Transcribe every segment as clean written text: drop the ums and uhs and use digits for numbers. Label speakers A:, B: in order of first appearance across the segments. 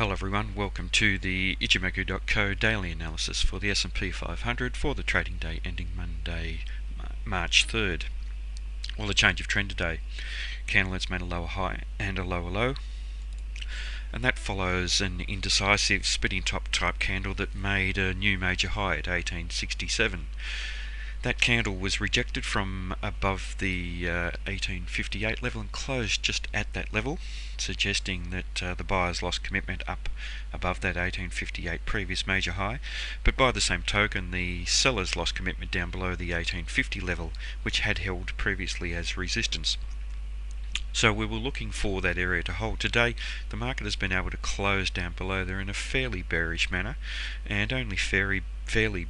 A: Hello everyone, welcome to the Ichimoku.co daily analysis for the S&P 500 for the trading day ending Monday, March 3rd. Well, a change of trend today. Candle has made a lower high and a lower low, and that follows an indecisive spitting top type candle that made a new major high at 1867. That candle was rejected from above the 1858 level and closed just at that level, suggesting that the buyers lost commitment up above that 1858 previous major high. But by the same token, the sellers lost commitment down below the 1850 level, which had held previously as resistance. So we were looking for that area to hold. Today, the market has been able to close down below there in a fairly bearish manner, and only fairly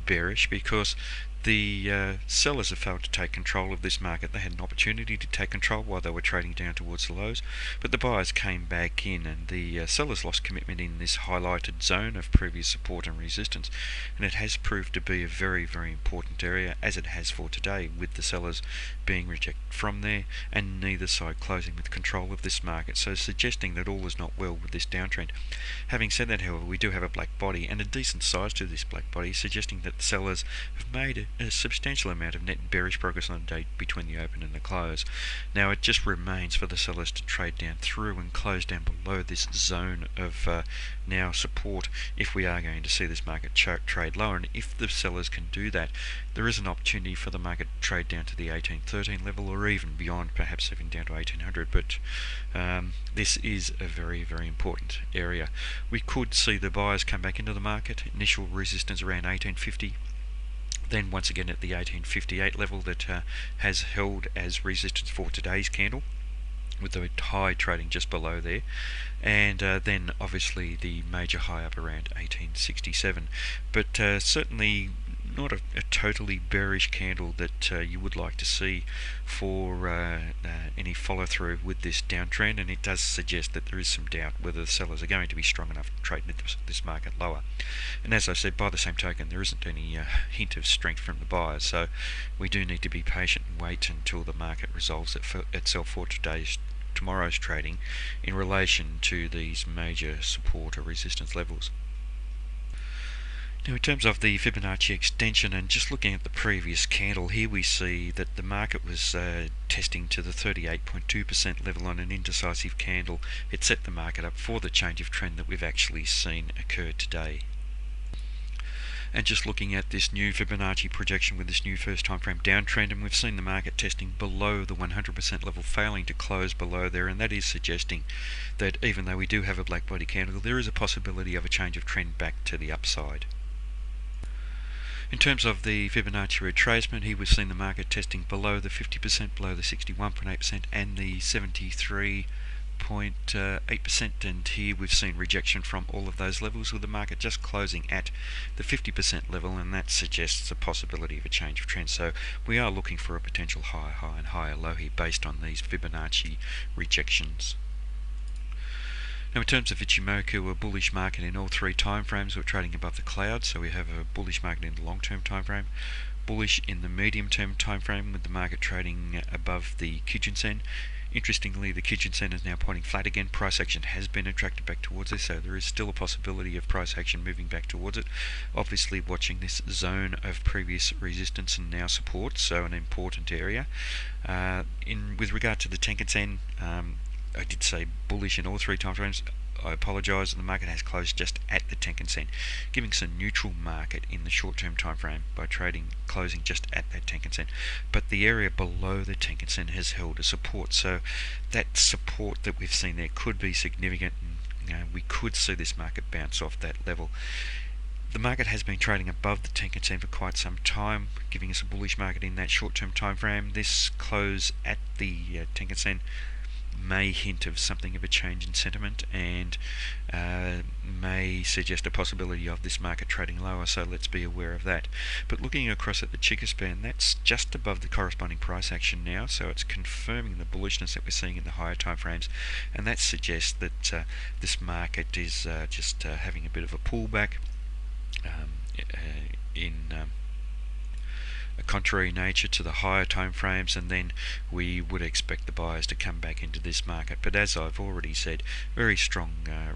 A: bearish because the sellers have failed to take control of this market. They had an opportunity to take control while they were trading down towards the lows, but the buyers came back in, and the sellers lost commitment in this highlighted zone of previous support and resistance, and it has proved to be a very, very important area, as it has for today, with the sellers being rejected from there and neither side closing with control of this market, so suggesting that all is not well with this downtrend. Having said that, however, we do have a black body and a decent size to this black body, suggesting that the sellers have made a substantial amount of net bearish progress on the day between the open and the close. Now it just remains for the sellers to trade down through and close down below this zone of now support if we are going to see this market trade lower, and if the sellers can do that, there is an opportunity for the market to trade down to the 1813 level or even beyond, perhaps even down to 1800, but this is a very, very important area. We could see the buyers come back into the market, initial resistance around 1850, then once again at the 1858 level that has held as resistance for today's candle, with the high trading just below there, and then obviously the major high up around 1867, but certainly not a totally bearish candle that you would like to see for any follow through with this downtrend, and it does suggest that there is some doubt whether the sellers are going to be strong enough to trade this market lower. And as I said, by the same token, there isn't any hint of strength from the buyers, so we do need to be patient and wait until the market resolves itself for tomorrow's trading in relation to these major support or resistance levels. Now, in terms of the Fibonacci extension, and just looking at the previous candle here, we see that the market was testing to the 38.2% level on an indecisive candle. It set the market up for the change of trend that we've actually seen occur today. And just looking at this new Fibonacci projection with this new first time frame downtrend, and we've seen the market testing below the 100% level, failing to close below there, and that is suggesting that even though we do have a black body candle, there is a possibility of a change of trend back to the upside. In terms of the Fibonacci retracement, here we've seen the market testing below the 50%, below the 61.8% and the 73.8%, and here we've seen rejection from all of those levels, with the market just closing at the 50% level, and that suggests a possibility of a change of trend. So we are looking for a potential higher high and higher low here based on these Fibonacci rejections. Now, in terms of Ichimoku, a bullish market in all three time frames. We're trading above the cloud, so we have a bullish market in the long-term time frame, bullish in the medium-term time frame, with the market trading above the Kijun-sen. Interestingly, the Kijun-sen is now pointing flat again. Price action has been attracted back towards this, so there is still a possibility of price action moving back towards it. Obviously watching this zone of previous resistance and now support, so an important area. With regard to the Tenkan-sen, I did say bullish in all three time frames. I apologise, the market has closed just at the Tenkan-sen, giving us a neutral market in the short-term time frame by closing just at that Tenkan-sen. But the area below the Tenkan-sen has held a support, so that support that we've seen there could be significant, and we could see this market bounce off that level. The market has been trading above the Tenkan-sen for quite some time, giving us a bullish market in that short-term time frame. This close at the Tenkan-sen may hint of something of a change in sentiment, and may suggest a possibility of this market trading lower, so let's be aware of that. But looking across at the Chica span, that's just above the corresponding price action now, so it's confirming the bullishness that we're seeing in the higher time frames, and that suggests that this market is just having a bit of a pullback in a contrary nature to the higher time frames, and then we would expect the buyers to come back into this market. But as I've already said, very strong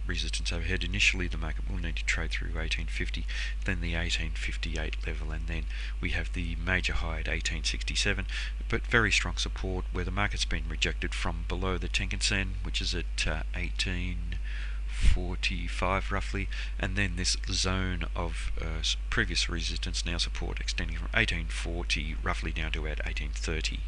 A: resistance overhead. Initially the market will need to trade through 1850, then the 1858 level, and then we have the major high at 1867, but very strong support where the market's been rejected from below the Tenkan-sen, which is at 1845 roughly, and then this zone of previous resistance, now support, extending from 1840 roughly down to about 1830.